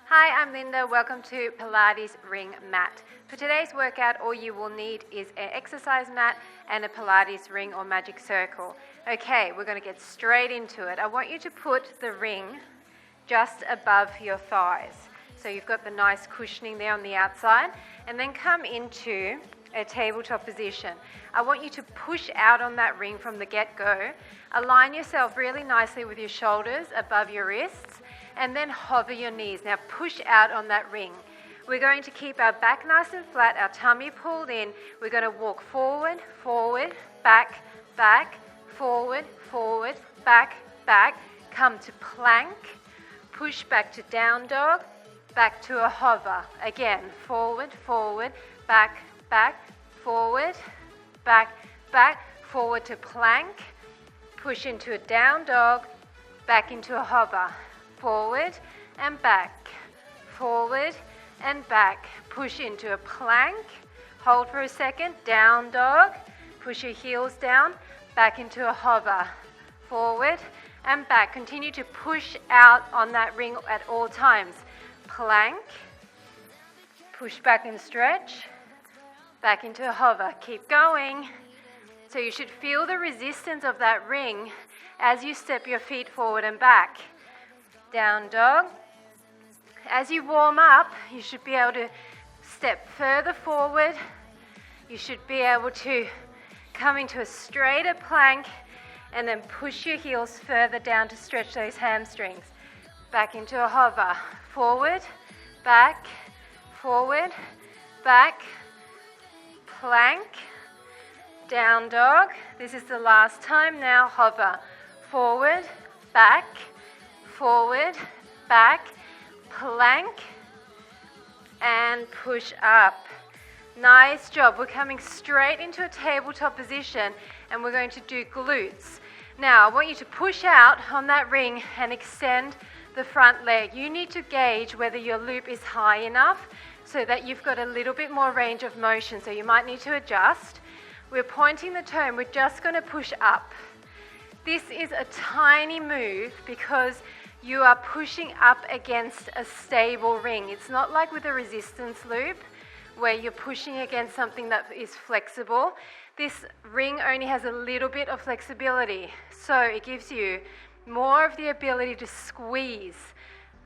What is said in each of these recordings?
Hi, I'm Linda. Welcome to Pilates Ring mat. For today's workout, all you will need is an exercise mat and a Pilates ring or magic circle. Okay, we're going to get straight into it. I want you to put the ring just above your thighs. So you've got the nice cushioning there on the outside, and then come into a tabletop position. I want you to push out on that ring from the get-go. Align yourself really nicely with your shoulders above your wrists, and then hover your knees. Now push out on that ring. We're going to keep our back nice and flat, our tummy pulled in. We're going to walk forward, forward, back, back, forward, forward, back, back. Come to plank, push back to down dog, back to a hover. Again, forward, forward, back, back, forward, back, back, forward to plank, push into a down dog, back into a hover. Forward and back, forward and back. Push into a plank, hold for a second, down dog, push your heels down, back into a hover. Forward and back. Continue to push out on that ring at all times. Plank, push back and stretch, back into a hover. Keep going. So you should feel the resistance of that ring as you step your feet forward and back. Down dog. As you warm up, you should be able to step further forward. You should be able to come into a straighter plank and then push your heels further down to stretch those hamstrings. Back into a hover. Forward, back, forward, back, plank, down dog. This is the last time. Now hover. Forward, back, forward, back, plank, and push up. Nice job. We're coming straight into a tabletop position, and we're going to do glutes. Now, I want you to push out on that ring and extend the front leg. You need to gauge whether your loop is high enough so that you've got a little bit more range of motion, so you might need to adjust. We're pointing the toe, and we're just going to push up. This is a tiny move because you are pushing up against a stable ring. It's not like with a resistance loop where you're pushing against something that is flexible. This ring only has a little bit of flexibility, so it gives you more of the ability to squeeze.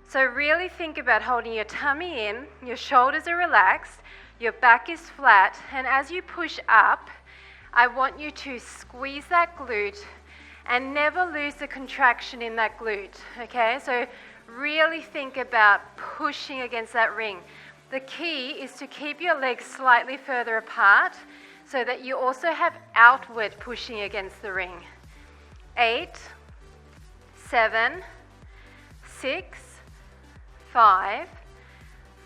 So really think about holding your tummy in, your shoulders are relaxed, your back is flat, and as you push up, I want you to squeeze that glute and never lose the contraction in that glute, okay? So really think about pushing against that ring. The key is to keep your legs slightly further apart so that you also have outward pushing against the ring. 8, 7, 6, 5,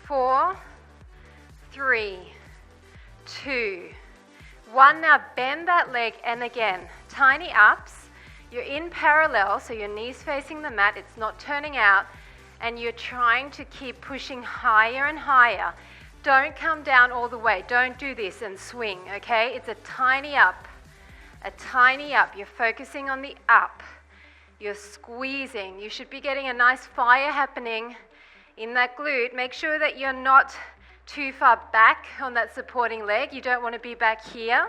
4, 3, 2, 1. Now bend that leg, and again, tiny ups. You're in parallel, so your knees facing the mat, it's not turning out, and you're trying to keep pushing higher and higher. Don't come down all the way. Don't do this and swing, okay? It's a tiny up. A tiny up. You're focusing on the up. You're squeezing. You should be getting a nice fire happening in that glute. Make sure that you're not too far back on that supporting leg. You don't want to be back here.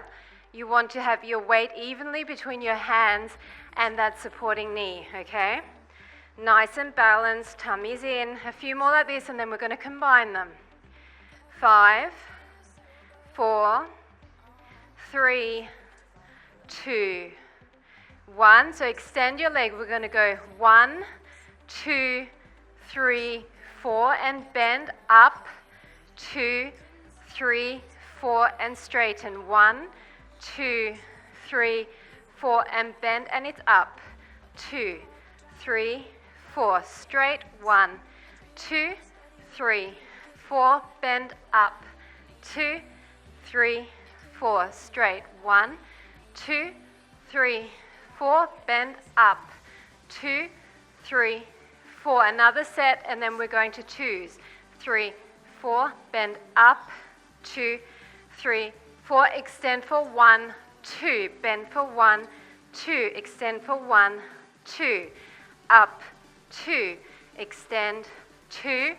You want to have your weight evenly between your hands and that supporting knee, okay? Nice and balanced, tummy's in. A few more like this, and then we're going to combine them. 5, 4, 3, 2, 1. So extend your leg. We're going to go 1, 2, 3, 4, and bend up. 2, 3, 4, and straighten. 1, 2, 3, 4, and bend, and it's up. 2, 3, 4, straight. 1, 2, 3, 4, bend up. 2, 3, 4, straight. 1, 2, 3, 4, bend up. 2, 3, 4. Another set, and then we're going to twos. 3, 4, bend up. 2, 3, 4, extend for 1, 2, bend for 1, 2, extend for 1, 2, up, 2, extend, 2,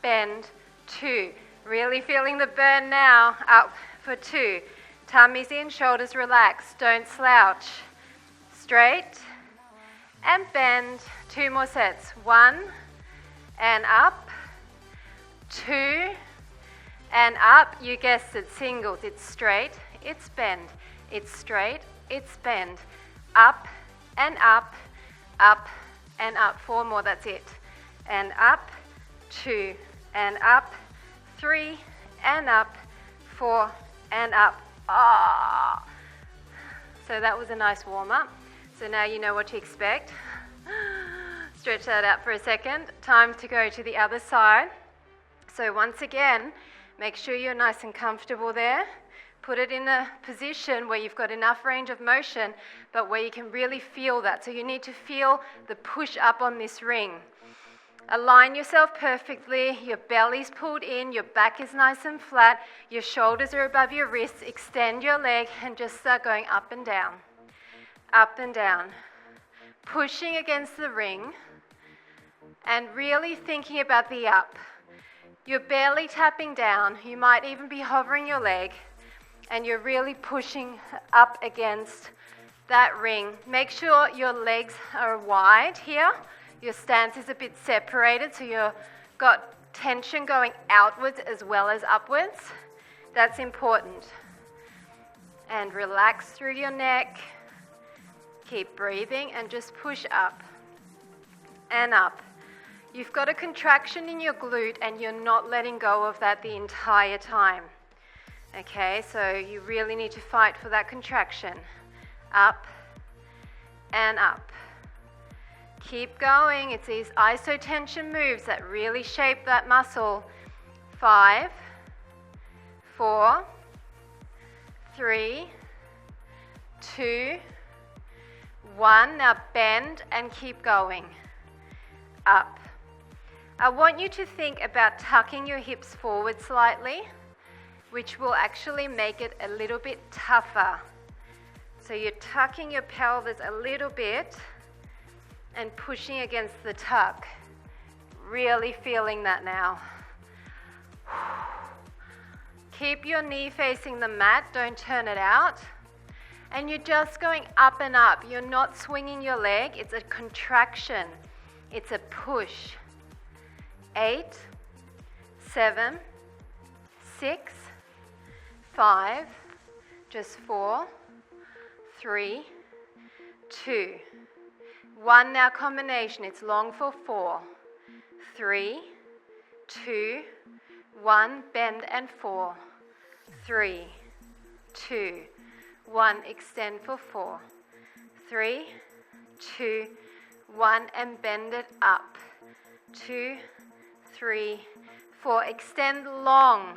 bend, 2. Really feeling the burn now, up for 2. Tummy's in, shoulders relaxed, don't slouch. Straight and bend, 2 more sets. 1 and up, 2 and up. You guessed it, singles. It's straight, it's bend, it's straight, it's bend. Up and up, up and up. 4 more, that's it. And up, 2 and up, 3 and up, 4 and up. Ah! So that was a nice warm-up. So now you know what to expect. Stretch that out for a second. Time to go to the other side. So once again, make sure you're nice and comfortable there. Put it in a position where you've got enough range of motion, but where you can really feel that. So you need to feel the push up on this ring. Align yourself perfectly, your belly's pulled in, your back is nice and flat, your shoulders are above your wrists, extend your leg and just start going up and down, pushing against the ring and really thinking about the up. You're barely tapping down, you might even be hovering your leg and you're really pushing up against that ring. Make sure your legs are wide here. Your stance is a bit separated, so you've got tension going outwards as well as upwards. That's important. And relax through your neck. Keep breathing and just push up and up. You've got a contraction in your glute and you're not letting go of that the entire time. Okay, so you really need to fight for that contraction. Up and up. Keep going. It's these isotension moves that really shape that muscle. 5, 4, 3, 2, 1. Now bend and keep going. Up. I want you to think about tucking your hips forward slightly, which will actually make it a little bit tougher. So you're tucking your pelvis a little bit and pushing against the tuck. Really feeling that now. Keep your knee facing the mat, don't turn it out. And you're just going up and up. You're not swinging your leg, it's a contraction. It's a push. 8, 7, 6, 5, just 4, 3, 2, 1. Now combination, it's long for 4, 3, 2, 1, bend and 4, 3, 2, 1, extend for 4, 3, 2, 1, and bend it up, 2, 3, 4, extend long,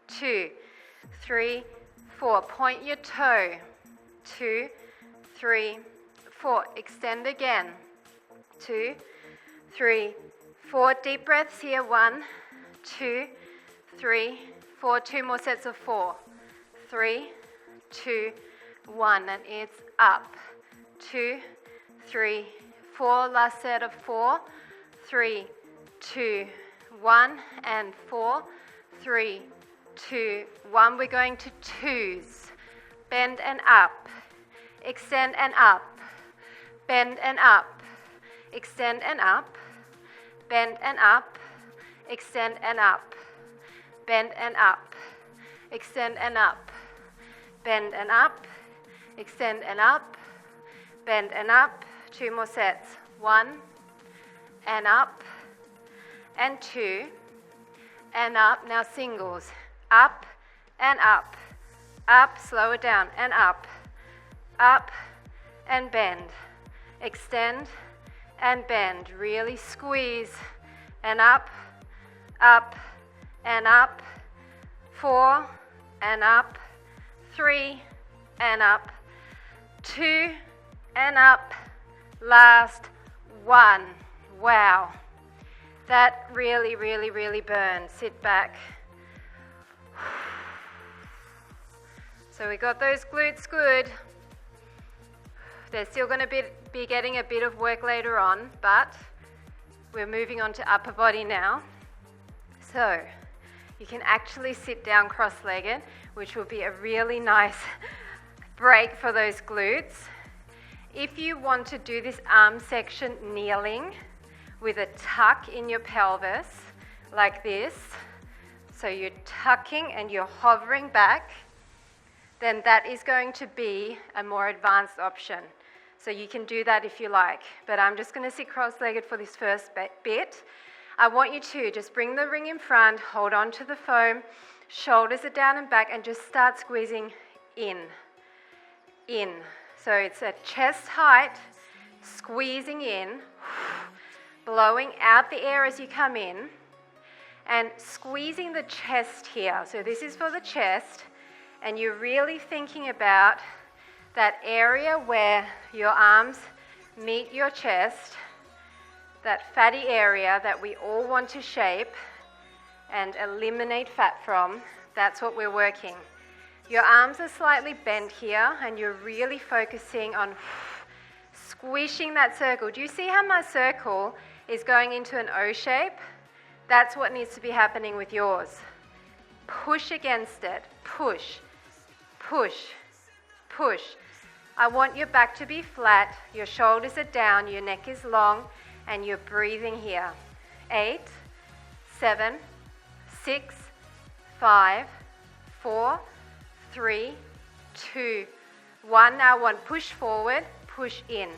2, 3, 4, point your toe, 2, 3, 4, extend again, 2, 3, 4, deep breaths here, 1, 2, 3, 4, 2 more sets of 4, 3, 2, 1, and it's up, 2, 3, 4, last set of 4, 3, 2, 1, and 4, 3, 2, 1, we're going to twos, bend and up, extend and up, bend and up, extend and up, bend and up, extend and up, bend and up, extend and up, bend and up, extend and up, bend and up, 2 more sets, 1, and up, and 2, and up, now singles, up, and up, slow it down, and up, and bend, extend, and bend, really squeeze, and up, and up, 4, and up, 3, and up, 2, and up, last 1. Wow, that really, really, really burns. Sit back. So we got those glutes good. They're still going to be getting a bit of work later on, but we're moving on to upper body now. So you can actually sit down cross-legged, which will be a really nice break for those glutes. If you want to do this arm section kneeling with a tuck in your pelvis like this, so you're tucking and you're hovering back, then that is going to be a more advanced option. So you can do that if you like, but I'm just going to sit cross-legged for this first bit. I want you to just bring the ring in front, hold on to the foam, shoulders are down and back, and just start squeezing in. So it's at chest height, squeezing in, blowing out the air as you come in, and squeezing the chest here. So this is for the chest, and you're really thinking about that area where your arms meet your chest, that fatty area that we all want to shape and eliminate fat from. That's what we're working. Your arms are slightly bent here, and you're really focusing on squishing that circle. Do you see how my circle is going into an O shape? That's what needs to be happening with yours. Push against it. Push, push, push. I want your back to be flat, your shoulders are down, your neck is long, and you're breathing here. 8, 7, 6, 5, 4, 3, 2, 1. Now one, push forward, push in.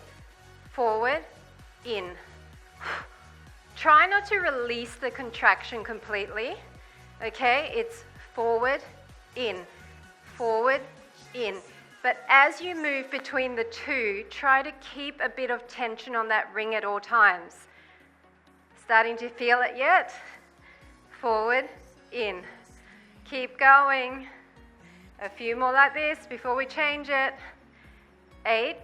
Forward, in. Try not to release the contraction completely, okay? It's forward, in, forward, in. But as you move between the two, try to keep a bit of tension on that ring at all times. Starting to feel it yet? Forward, in. Keep going. A few more like this before we change it. 8,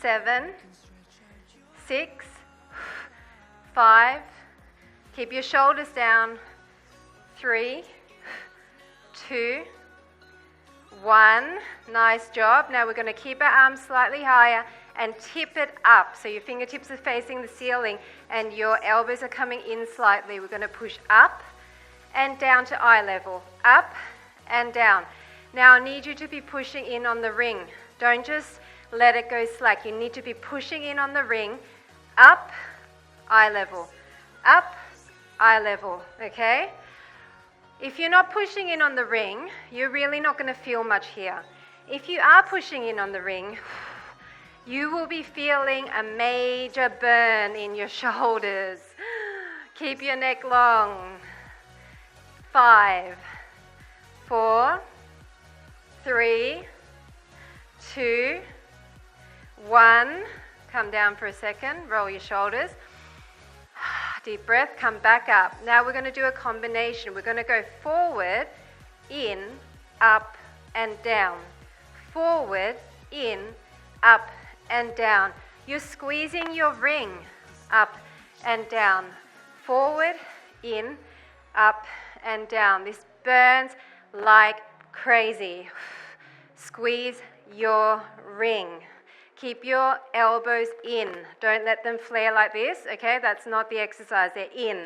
7, 6, 5. Keep your shoulders down. 3, 2, 1. Nice job. Now we're going to keep our arms slightly higher and tip it up. So your fingertips are facing the ceiling and your elbows are coming in slightly. We're going to push up and down to eye level. Up and down. Now I need you to be pushing in on the ring. Don't just let it go slack. You need to be pushing in on the ring. Up, eye level. Up, eye level. Okay? If you're not pushing in on the ring, you're really not going to feel much here. If you are pushing in on the ring, you will be feeling a major burn in your shoulders. Keep your neck long. 5, 4, 3, 2, 1. Come down for a second. Roll your shoulders. Deep breath, come back up. Now we're going to do a combination. We're going to go forward, in, up, and down. Forward, in, up, and down. You're squeezing your ring up and down. Forward, in, up, and down. This burns like crazy. Squeeze your ring. Keep your elbows in. Don't let them flare like this, okay? That's not the exercise. They're in.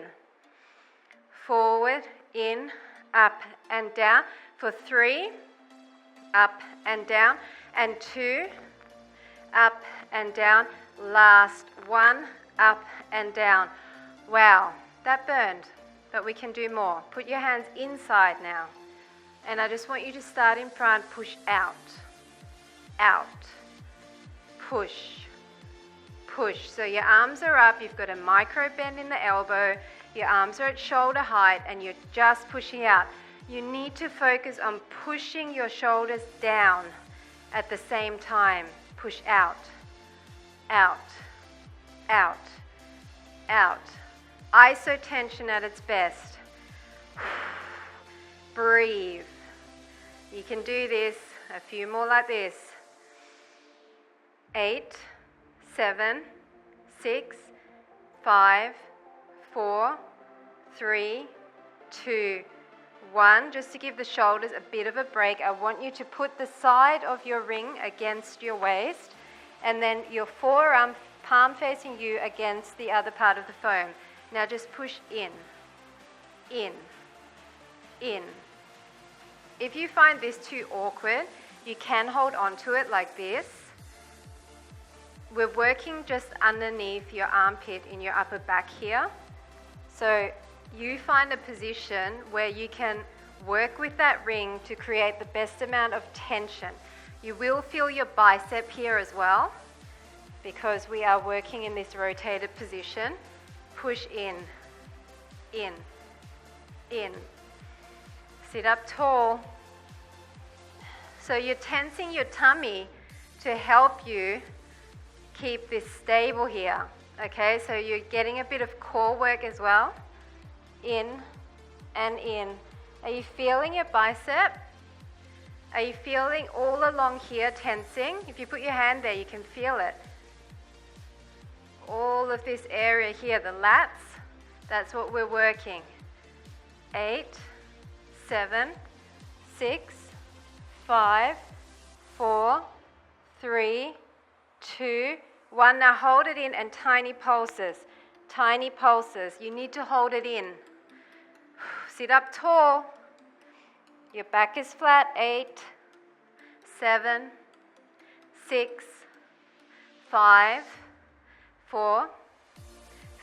Forward, in, up, and down. For 3, up and down. And 2, up and down. Last 1, up and down. Wow, that burned, but we can do more. Put your hands inside now. And I just want you to start in front, push out, out. Push, push. So your arms are up, you've got a micro bend in the elbow, your arms are at shoulder height, and you're just pushing out. You need to focus on pushing your shoulders down at the same time. Push out, out, out, out. Iso tension at its best. Breathe. You can do this. A few more like this. 8, 7, 6, 5, 4, 3, 2, 1. Just to give the shoulders a bit of a break, I want you to put the side of your ring against your waist and then your forearm palm facing you against the other part of the foam. Now just push in, in, in. If you find this too awkward, you can hold on to it like this. We're working just underneath your armpit in your upper back here. So you find a position where you can work with that ring to create the best amount of tension. You will feel your bicep here as well because we are working in this rotated position. Push in, in, in. Sit up tall. So you're tensing your tummy to help you keep this stable here. Okay, so you're getting a bit of core work as well. In and in. Are you feeling your bicep? Are you feeling all along here tensing? If you put your hand there, you can feel it. All of this area here, the lats, that's what we're working. 8, 7, 6, 5, 4, 3, 2, 1. Now hold it in and tiny pulses. Tiny pulses. You need to hold it in. Sit up tall. Your back is flat. 8, 7, 6, 5, 4,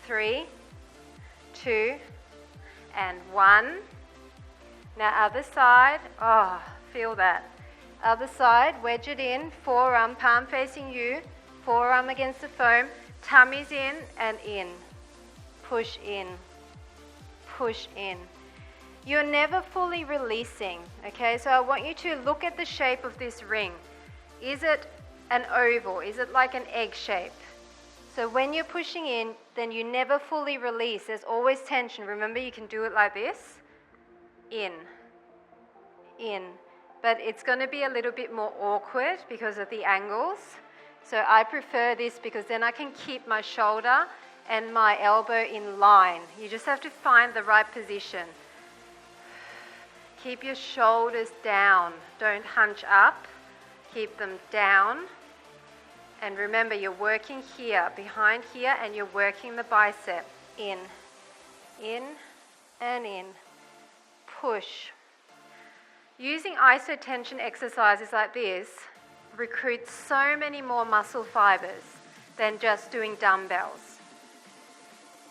3, 2, and 1. Now other side. Oh, feel that. Other side, wedge it in, forearm, palm facing you, forearm against the foam, tummy's in and in. Push in, push in. You're never fully releasing, okay? So I want you to look at the shape of this ring. Is it an oval? Is it like an egg shape? So when you're pushing in, then you never fully release. There's always tension. Remember, you can do it like this. In, in. But it's going to be a little bit more awkward because of the angles. So I prefer this because then I can keep my shoulder and my elbow in line. You just have to find the right position. Keep your shoulders down. Don't hunch up. Keep them down. And remember, you're working here, behind here, and you're working the bicep. In, and in. Push. Using isotension exercises like this recruits so many more muscle fibers than just doing dumbbells.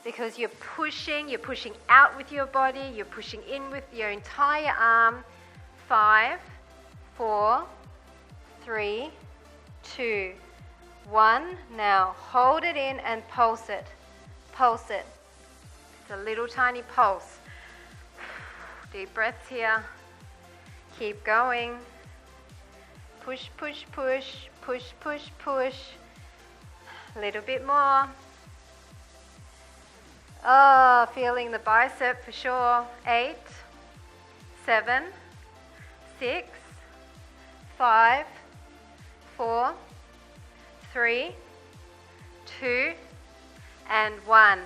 Because you're pushing out with your body, you're pushing in with your entire arm. 5, 4, 3, 2, 1. Now hold it in and pulse it. Pulse it. It's a little tiny pulse. Deep breaths here. Keep going. Push, push, push, push, push, push. A little bit more. Oh, feeling the bicep for sure. 8, 7, 6, 5, 4, 3, 2, and 1.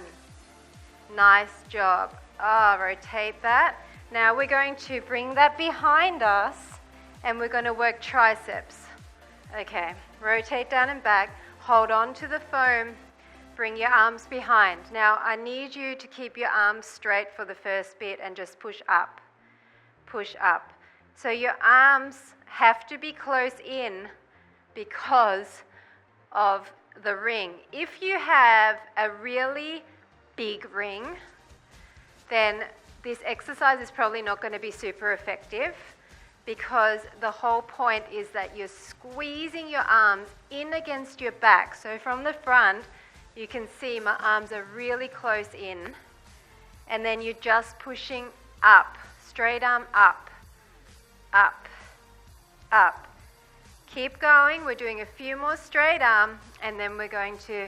Nice job. Rotate that. Now we're going to bring that behind us and we're going to work triceps. Okay, rotate down and back. Hold on to the foam. Bring your arms behind. Now I need you to keep your arms straight for the first bit and just push up. Push up. So your arms have to be close in because of the ring. If you have a really big ring, then this exercise is probably not going to be super effective because the whole point is that you're squeezing your arms in against your back. So from the front, you can see my arms are really close in, and then you're just pushing up, straight arm up, up, up. Keep going. We're doing a few more straight arm, and then we're going to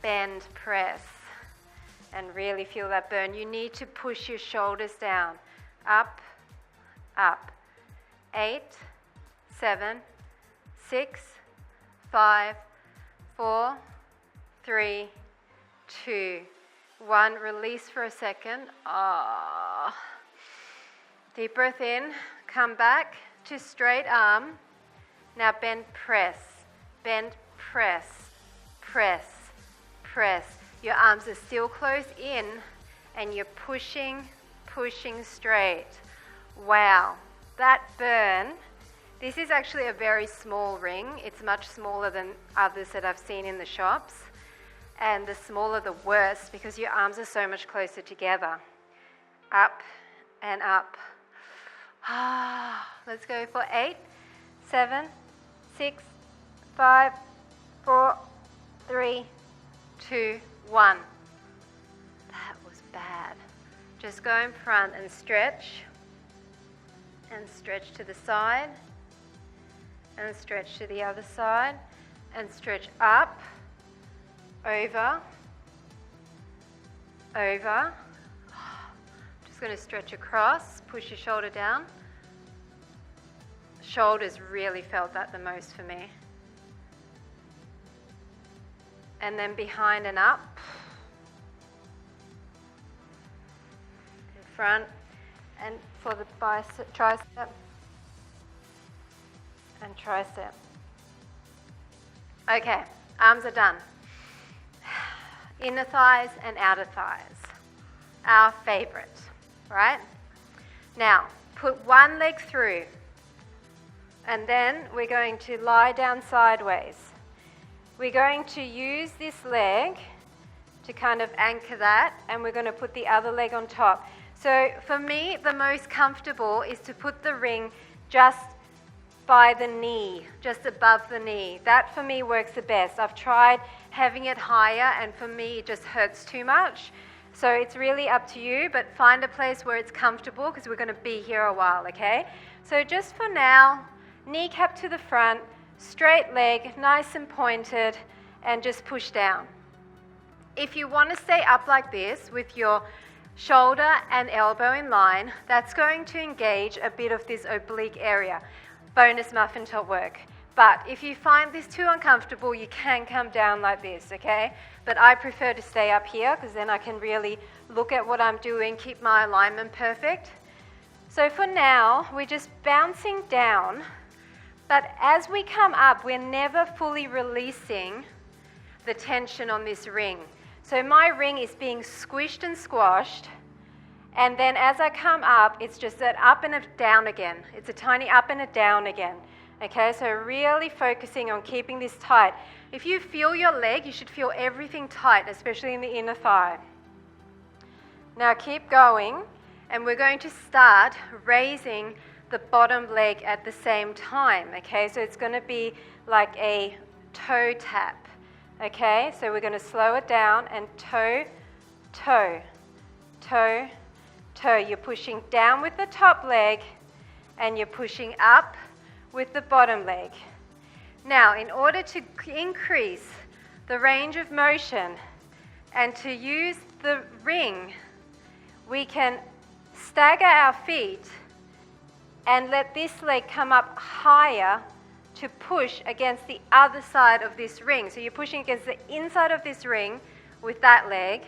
bend press and really feel that burn. You need to push your shoulders down. Up, up. 8, 7, 6, 5, 4, 3, 2, 1. Release for a second. Deep breath in. Come back to straight arm. Now bend press. Bend press. Press. Press. Your arms are still close in and you're pushing, pushing straight. Wow, that burn. This is actually a very small ring. It's much smaller than others that I've seen in the shops. And the smaller the worse, because your arms are so much closer together. Up and up. Let's go for 8, 7, 6, 5, 4, 3, 2, 1. That was bad. Just go in front and stretch to the side, and stretch to the other side, and stretch up, over, over. Just going to stretch across, push your shoulder down. Shoulders really felt that the most for me. And then behind and up. In front. And for the bicep, tricep. And tricep. Okay, arms are done. Inner thighs and outer thighs. Our favorite, right? Now, put one leg through. And then we're going to lie down sideways. We're going to use this leg to kind of anchor that, and we're going to put the other leg on top. So for me, the most comfortable is to put the ring just by the knee, just above the knee. That for me works the best. I've tried having it higher, and for me it just hurts too much. So it's really up to you, but find a place where it's comfortable, because we're going to be here a while, okay? So just for now, kneecap to the front, straight leg, nice and pointed, and just push down. If you want to stay up like this with your shoulder and elbow in line, that's going to engage a bit of this oblique area. Bonus muffin top work. But if you find this too uncomfortable, you can come down like this, okay? But I prefer to stay up here, because then I can really look at what I'm doing, keep my alignment perfect. So for now, we're just bouncing down. But as we come up, we're never fully releasing the tension on this ring. So my ring is being squished and squashed, and then as I come up, it's just an up and a down again. It's a tiny up and a down again. Okay, so really focusing on keeping this tight. If you feel your leg, you should feel everything tight, especially in the inner thigh. Now keep going, and we're going to start raising the bottom leg at the same time, okay? So it's going to be like a toe tap, okay? So we're going to slow it down, and toe, toe, toe, toe. You're pushing down with the top leg, and you're pushing up with the bottom leg. Now, in order to increase the range of motion and to use the ring, we can stagger our feet and let this leg come up higher to push against the other side of this ring. So you're pushing against the inside of this ring with that leg,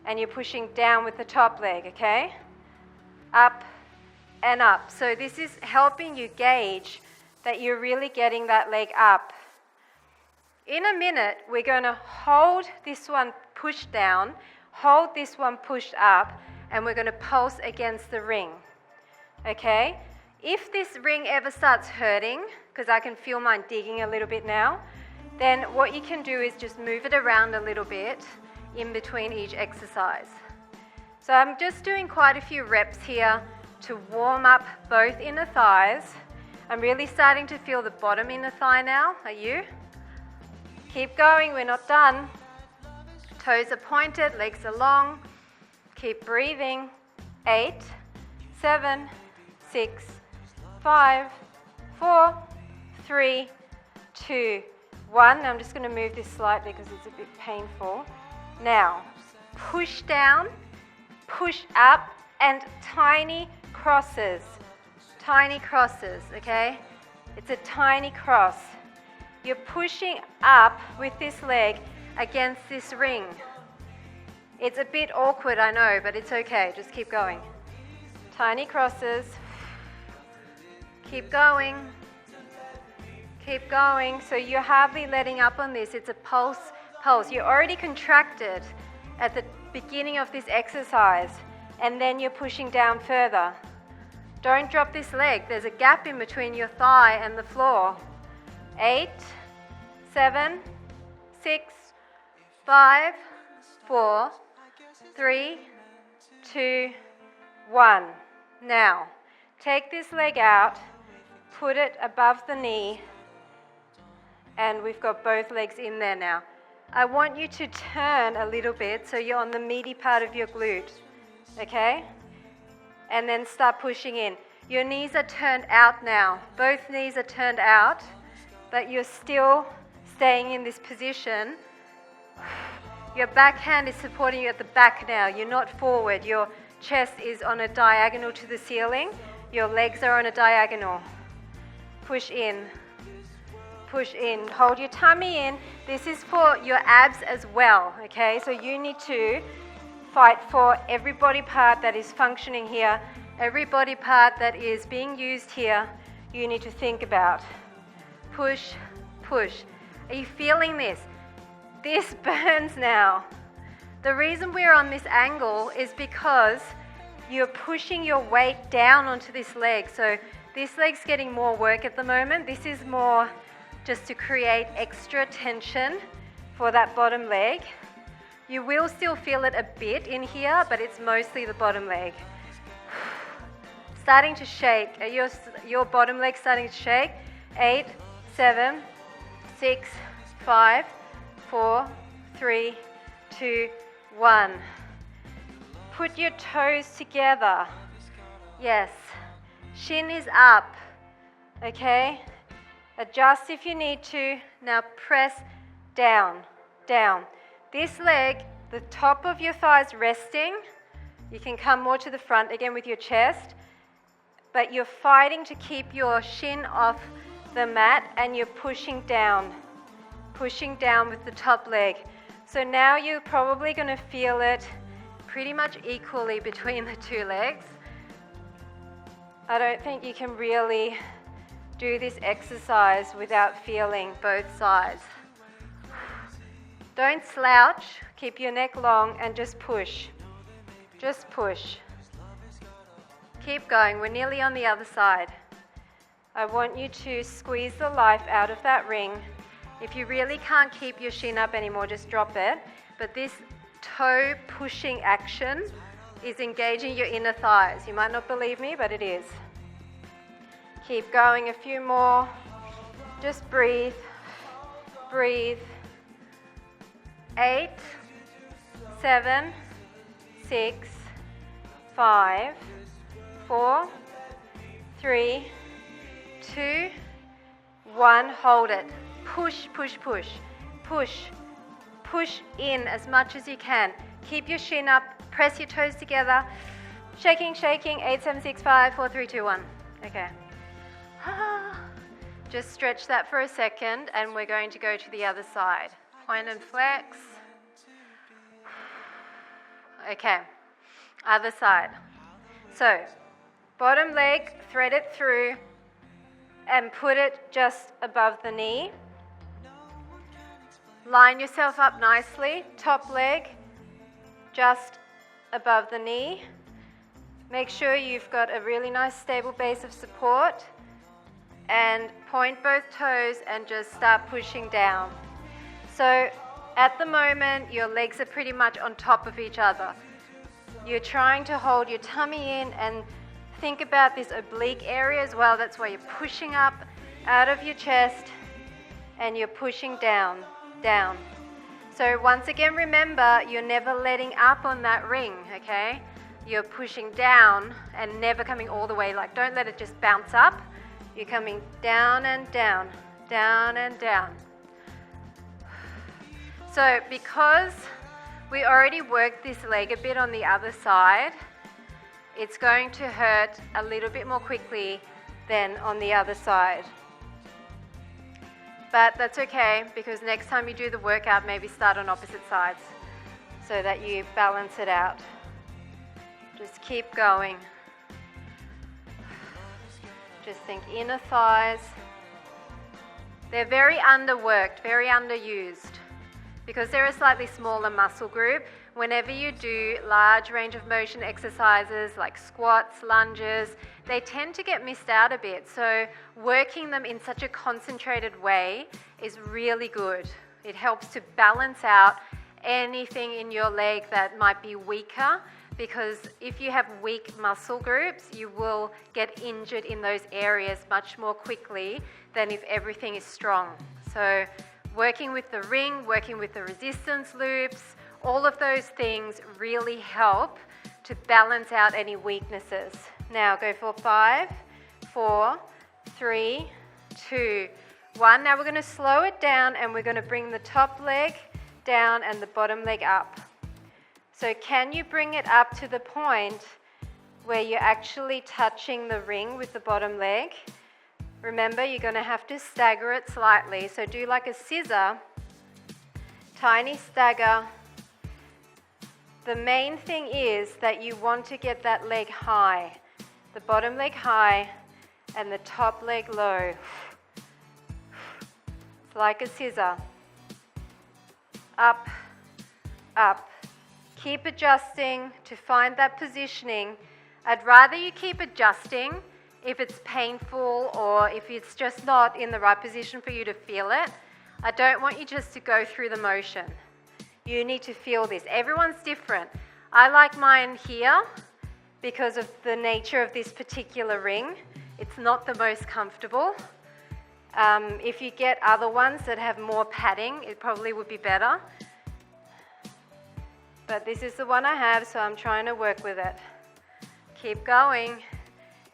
and you're pushing down with the top leg, okay? Up and up. So this is helping you gauge that you're really getting that leg up. In a minute, we're going to hold this one pushed down, hold this one pushed up, and we're going to pulse against the ring, okay? If this ring ever starts hurting, because I can feel mine digging a little bit now, then what you can do is just move it around a little bit in between each exercise. So I'm just doing quite a few reps here to warm up both inner thighs. I'm really starting to feel the bottom inner thigh now. Are you? Keep going, we're not done. Toes are pointed, legs are long. Keep breathing. 8, 7, 6, 5, 4, 3, 2, 1. I'm just going to move this slightly because it's a bit painful. Now, push down, push up, and tiny crosses. Tiny crosses, okay? It's a tiny cross. You're pushing up with this leg against this ring. It's a bit awkward, I know, but it's okay. Just keep going. Tiny crosses. Keep going. Keep going. So you're hardly letting up on this. It's a pulse. You're already contracted at the beginning of this exercise. and then you're pushing down further. Don't drop this leg. There's a gap in between your thigh and the floor. 8, 7, 6, 5, 4, 3, 2, 1. Now, take this leg out, put it above the knee, and we've got both legs in there now. I want you to turn a little bit so you're on the meaty part of your glute, okay? And then start pushing in. Your knees are turned out now. Both knees are turned out, but you're still staying in this position. Your back hand is supporting you at the back now. You're not forward. Your chest is on a diagonal to the ceiling. Your legs are on a diagonal. Push in. Push in. Hold your tummy in. This is for your abs as well, okay? So you need to fight for every body part that is functioning here, every body part that is being used here, you need to think about. Push, push. Are you feeling this? This burns now. The reason we're on this angle is because you're pushing your weight down onto this leg. So this leg's getting more work at the moment. This is more just to create extra tension for that bottom leg. You will still feel it a bit in here, but it's mostly the bottom leg. Starting to shake. Your bottom leg starting to shake. 8, 7, 6, 5, 4, 3, 2, 1. Put your toes together. Yes. Shin is up. Okay? Adjust if you need to. Now press down, down. This leg, the top of your thighs resting. You can come more to the front again with your chest, but you're fighting to keep your shin off the mat and you're pushing down with the top leg. So now you're probably going to feel it pretty much equally between the two legs. I don't think you can really do this exercise without feeling both sides. Don't slouch, keep your neck long and just push. Just push. Keep going, we're nearly on the other side. I want you to squeeze the life out of that ring. If you really can't keep your shin up anymore, just drop it. But this toe pushing action is engaging your inner thighs. You might not believe me, but it is. Keep going, a few more. Just breathe, breathe. 8, 7, 6, 5, 4, 3, 2, 1. Hold it. Push, push, push. Push. Push in as much as you can. Keep your shin up. Press your toes together. Shaking, shaking. 8, 7, 6, 5, 4, 3, 2, 1. Okay. Just stretch that for a second and we're going to go to the other side. Point and flex. Okay, other side. So, bottom leg, thread it through and put it just above the knee. Line yourself up nicely. Top leg, just above the knee. Make sure you've got a really nice stable base of support. And point both toes and just start pushing down. So at the moment, your legs are pretty much on top of each other. You're trying to hold your tummy in and think about this oblique area as well. That's why you're pushing up out of your chest and you're pushing down, down. So once again, remember, you're never letting up on that ring, okay? You're pushing down and never coming all the way. Like, don't let it just bounce up. You're coming down and down, down and down. So because we already worked this leg a bit on the other side, it's going to hurt a little bit more quickly than on the other side. But that's okay, because next time you do the workout, maybe start on opposite sides so that you balance it out. Just keep going. Just think inner thighs. They're very underworked, very underused. Because they're a slightly smaller muscle group, whenever you do large range of motion exercises like squats, lunges, they tend to get missed out a bit. So working them in such a concentrated way is really good. It helps to balance out anything in your leg that might be weaker, because if you have weak muscle groups, you will get injured in those areas much more quickly than if everything is strong. So working with the ring, working with the resistance loops, all of those things really help to balance out any weaknesses. Now go for 5, 4, 3, 2, 1. Now we're going to slow it down and we're going to bring the top leg down and the bottom leg up. So can you bring it up to the point where you're actually touching the ring with the bottom leg? Remember, you're going to have to stagger it slightly. So do like a scissor, tiny stagger. The main thing is that you want to get that leg high, the bottom leg high and the top leg low. It's like a scissor. Up, up. Keep adjusting to find that positioning. I'd rather you keep adjusting if it's painful or if it's just not in the right position for you to feel it. I don't want you just to go through the motion. You need to feel this. Everyone's different. I like mine here because of the nature of this particular ring. It's not the most comfortable. If you get other ones that have more padding, it probably would be better. But this is the one I have, so I'm trying to work with it. Keep going.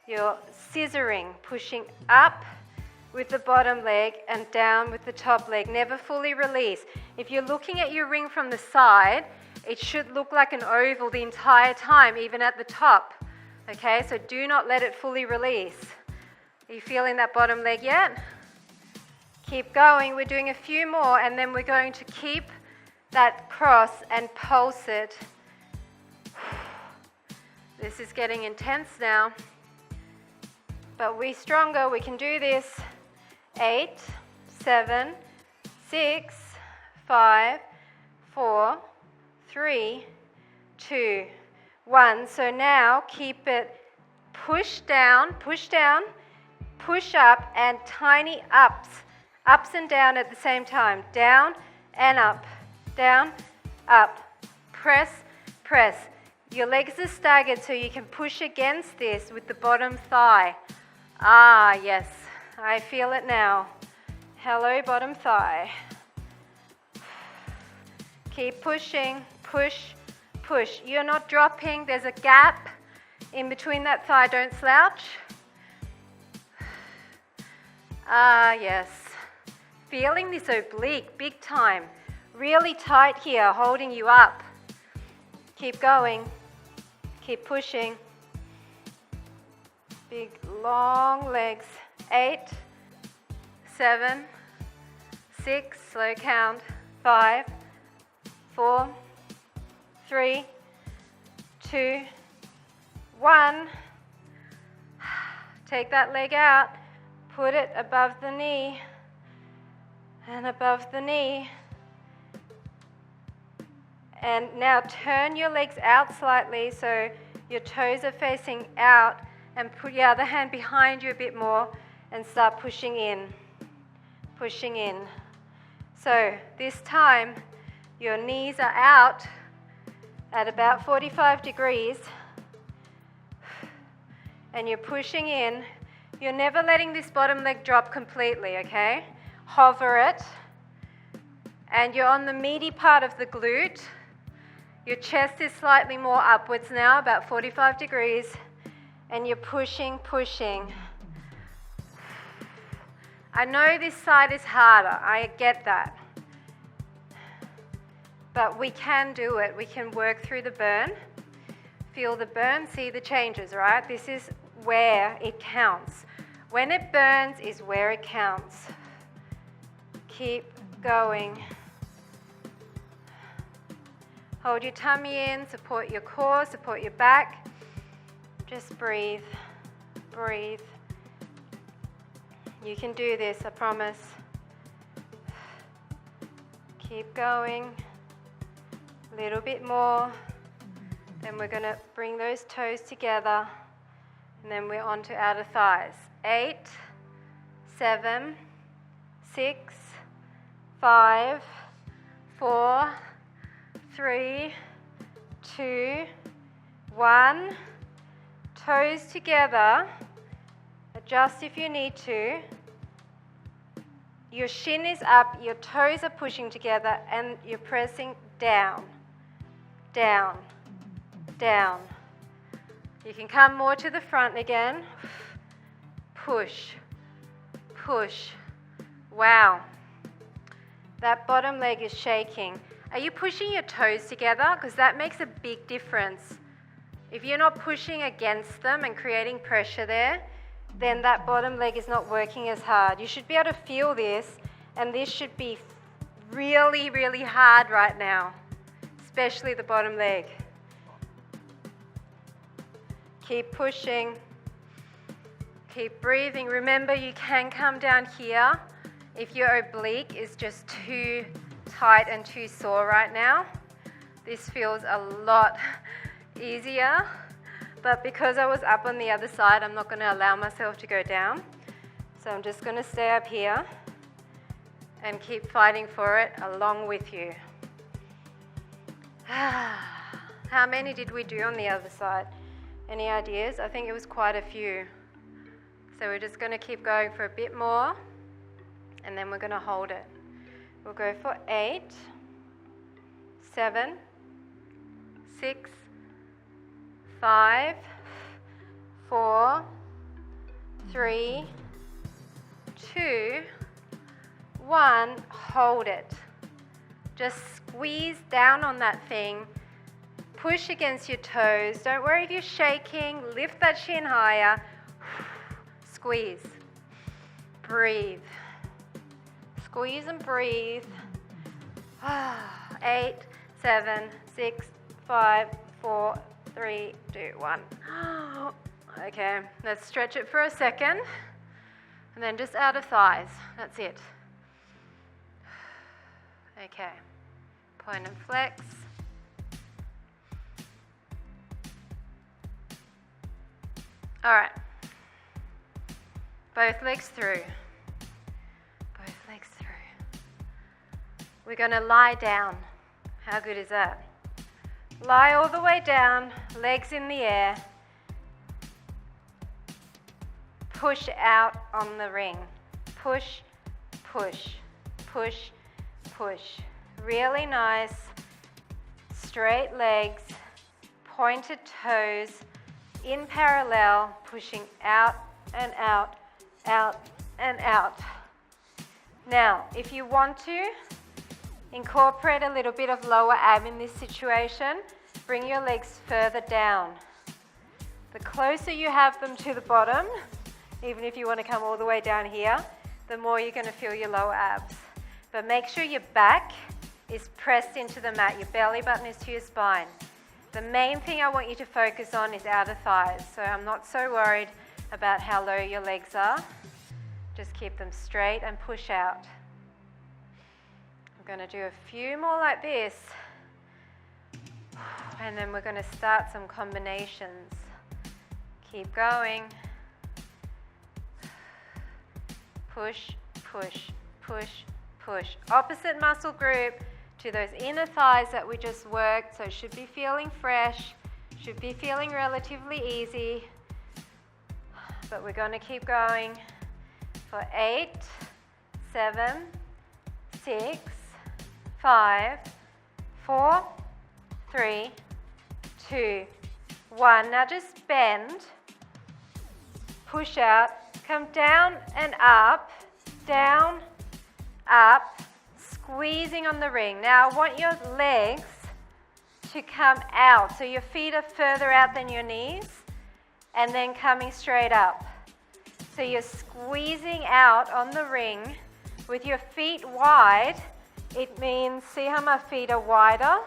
You're scissoring, pushing up with the bottom leg and down with the top leg. Never fully release. If you're looking at your ring from the side, it should look like an oval the entire time, even at the top. Okay, so do not let it fully release. Are you feeling that bottom leg yet? Keep going. We're doing a few more and then we're going to keep that cross and pulse it. This is getting intense now. But we're stronger. We can do this. 8, 7, 6, 5, 4, 3, 2, 1. So now keep it push down, push up, and tiny ups. Ups and down at the same time. Down and up. Down, up, press, press. Your legs are staggered so you can push against this with the bottom thigh. Ah, yes, I feel it now. Hello, bottom thigh. Keep pushing, push, push. You're not dropping. There's a gap in between that thigh. Don't slouch. Ah, yes. Feeling this oblique, big time. Really tight here, holding you up. Keep going. Keep pushing. Big, long legs. 8, 7, 6, slow count. 5, 4, 3, 2, 1. Take that leg out. Put it above the knee. And above the knee. And now turn your legs out slightly so your toes are facing out, and put your other hand behind you a bit more and start pushing in, pushing in. So this time your knees are out at about 45 degrees and you're pushing in. You're never letting this bottom leg drop completely, okay? Hover it, and you're on the meaty part of the glute. Your chest is slightly more upwards now, about 45 degrees, and you're pushing, pushing. I know this side is harder, I get that. But we can do it. We can work through the burn. Feel the burn, see the changes, right? This is where it counts. When it burns is where it counts. Keep going. Hold your tummy in, support your core, support your back. Just breathe, breathe. You can do this, I promise. Keep going. A little bit more. Then we're going to bring those toes together. And then we're on to outer thighs. 8, 7, 6, 5, 4, 3, 2, 1. Toes together. Adjust if you need to. Your shin is up, your toes are pushing together, and you're pressing down, down, down. You can come more to the front again. Push, push. Wow. That bottom leg is shaking. Are you pushing your toes together? Because that makes a big difference. If you're not pushing against them and creating pressure there, then that bottom leg is not working as hard. You should be able to feel this, and this should be really, really hard right now, especially the bottom leg. Keep pushing. Keep breathing. Remember, you can come down here if your oblique is just too tight and too sore right now. This feels a lot easier. But because I was up on the other side, I'm not going to allow myself to go down. So I'm just going to stay up here and keep fighting for it along with you. How many did we do on the other side? Any ideas? I think it was quite a few. So we're just going to keep going for a bit more, and then we're going to hold it. We'll go for 8, 7, 6, 5, 4, 3, 2, 1. Hold it. Just squeeze down on that thing. Push against your toes. Don't worry if you're shaking. Lift that shin higher. Squeeze. Breathe. Squeeze and breathe. 8, 7, 6, 5, 4, 3, 2, 1. Okay, let's stretch it for a second. And then just outer thighs. That's it. Okay. Point and flex. All right. Both legs through. Both legs through. We're going to lie down. How good is that? Lie all the way down, legs in the air. Push out on the ring. Push, push, push, push. Really nice. Straight legs, pointed toes, in parallel, pushing out and out, out and out. Now, if you want to, incorporate a little bit of lower ab in this situation. Bring your legs further down. The closer you have them to the bottom, even if you want to come all the way down here, the more you're going to feel your lower abs. But make sure your back is pressed into the mat. Your belly button is to your spine. The main thing I want you to focus on is outer thighs. So I'm not so worried about how low your legs are. Just keep them straight and push out. I'm going to do a few more like this, and then we're going to start some combinations. Keep going. Push, push, push, push. Opposite muscle group to those inner thighs that we just worked, so should be feeling fresh, should be feeling relatively easy, but we're going to keep going for 8, 7, 6, 5, 4, 3, 2, 1. Now just bend, push out, come down and up, squeezing on the ring. Now I want your legs to come out, so your feet are further out than your knees, and then coming straight up. So you're squeezing out on the ring with your feet wide. It means, see how my feet are wider?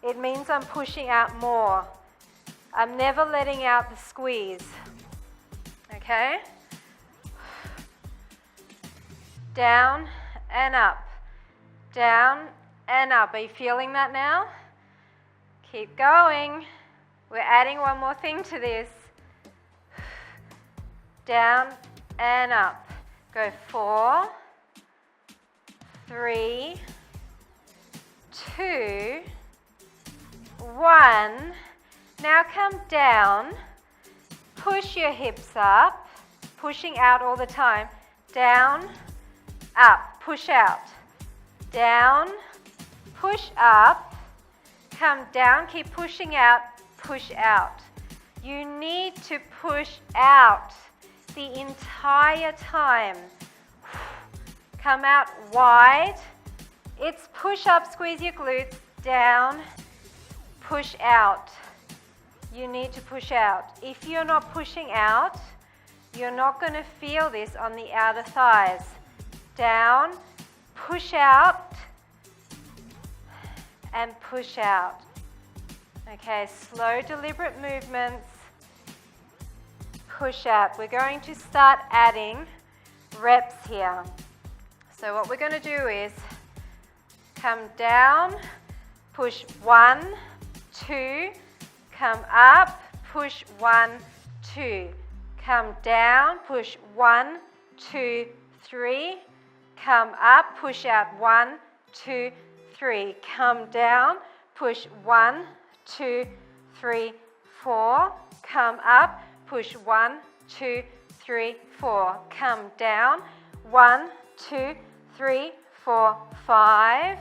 It means I'm pushing out more. I'm never letting out the squeeze. Okay? Down and up. Down and up. Are you feeling that now? Keep going. We're adding one more thing to this. Down and up. Go 4, 3, 2, 1. Now come down. Push your hips up. Pushing out all the time. Down, up, push out. Down, push up. Come down, keep pushing out, push out. You need to push out the entire time. Come out wide. It's push up, squeeze your glutes, down, push out. You need to push out. If you're not pushing out, you're not going to feel this on the outer thighs. Down, push out, and push out. Okay, slow, deliberate movements. Push out. We're going to start adding reps here. So what we're going to do is come down, push 1, 2, come up, push 1, 2. Come down, push 1, 2, 3. Come up, push out 1, 2, 3. Come down, push 1, 2, 3, 4. Come up, push 1, 2, 3, 4. Come down, 1, 2, 3, 4, 5.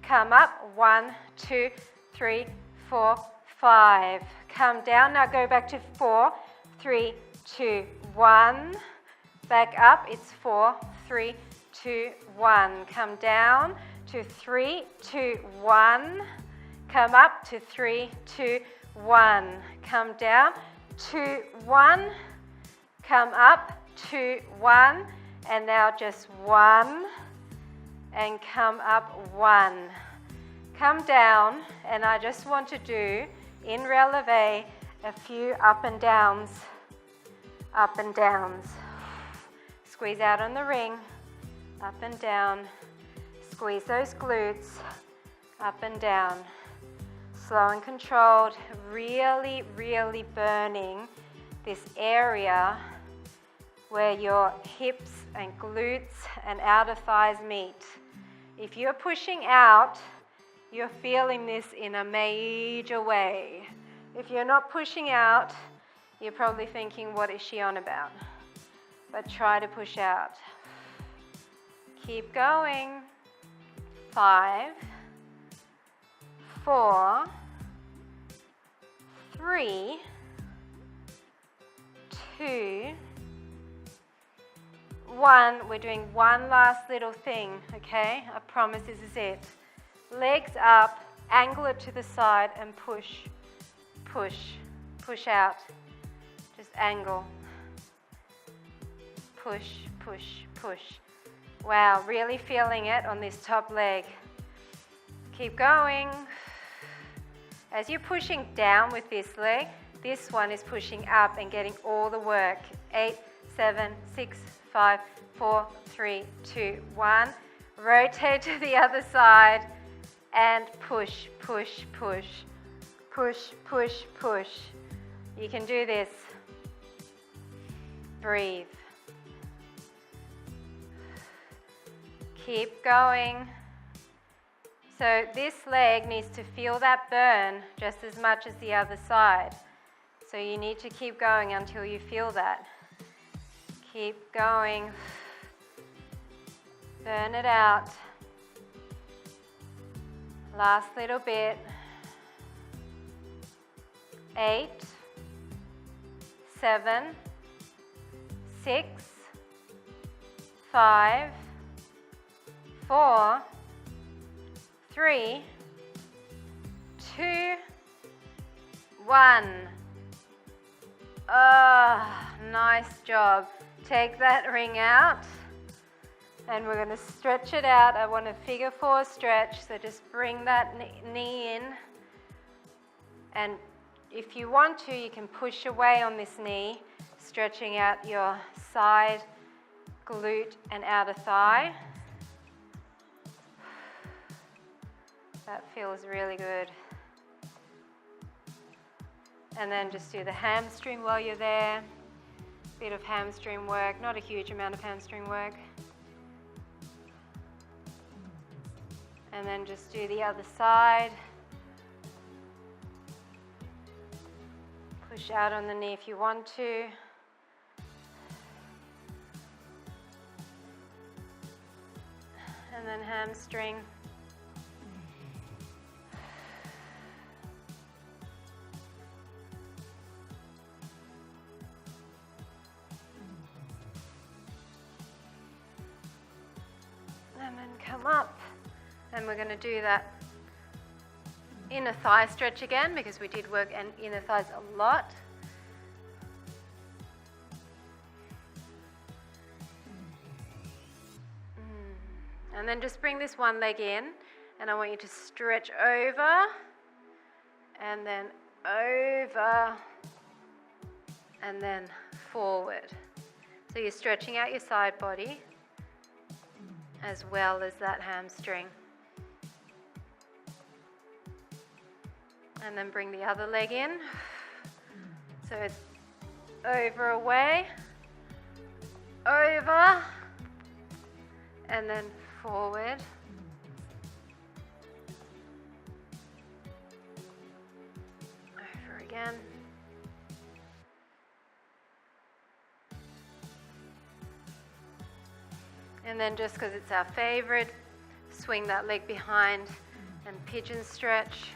Come up, 1, 2, 3, 4, 5. Come down, now go back to 4, 3, 2, 1. Back up, it's 4, 3, 2, 1. Come down to 3, 2, 1. Come up to 3, 2, 1. Come down, 2, 1. Come up, 2, 1. And now just 1. And come up, 1. Come down, and I just want to do, in releve, a few up and downs. Up and downs. Squeeze out on the ring. Up and down. Squeeze those glutes. Up and down. Slow and controlled. Really, really burning this area where your hips and glutes and outer thighs meet. If you're pushing out, you're feeling this in a major way. If you're not pushing out, you're probably thinking, what is she on about? But try to push out. Keep going. 5, 4, 3, 2, 1. We're doing one last little thing, okay? I promise this is it. Legs up, angle it to the side and push, push, push out. Just angle. Push, push, push. Wow, really feeling it on this top leg. Keep going. As you're pushing down with this leg, this one is pushing up and getting all the work. 8, 7, 6, 5, 4, 3, 2, 1. Rotate to the other side and push, push, push. Push, push, push. You can do this. Breathe. Keep going. So this leg needs to feel that burn just as much as the other side. So you need to keep going until you feel that. Keep going. Burn it out. Last little bit. 8, 7, 6, 5, 4, 3, 2, 1. Nice job. Take that ring out and we're going to stretch it out. I want a figure 4 stretch, so just bring that knee in, and if you want to, you can push away on this knee, stretching out your side glute and outer thigh. That feels really good. And then just do the hamstring while you're there. Bit of hamstring work, not a huge amount of hamstring work. And then just do the other side. Push out on the knee if you want to. And then hamstring. And then come up. And we're going to do that inner thigh stretch again because we did work on inner thighs a lot. And then just bring this one leg in, and I want you to stretch over, and then over, and then forward. So you're stretching out your side body as well as that hamstring. And then bring the other leg in. So it's over, away, over, and then forward. Over again. And then just because it's our favorite, swing that leg behind and pigeon stretch.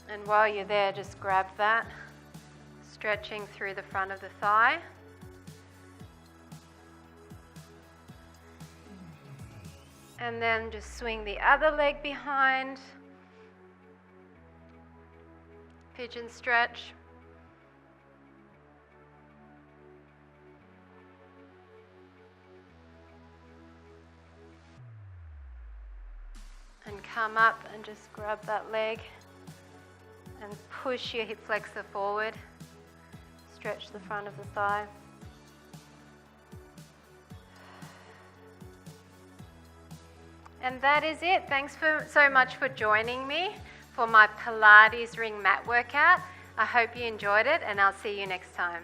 And while you're there, just grab that, stretching through the front of the thigh. And then just swing the other leg behind, pigeon stretch. And come up and just grab that leg. And push your hip flexor forward. Stretch the front of the thigh. And that is it. Thanks so much for joining me for my Pilates Ring mat workout. I hope you enjoyed it, and I'll see you next time.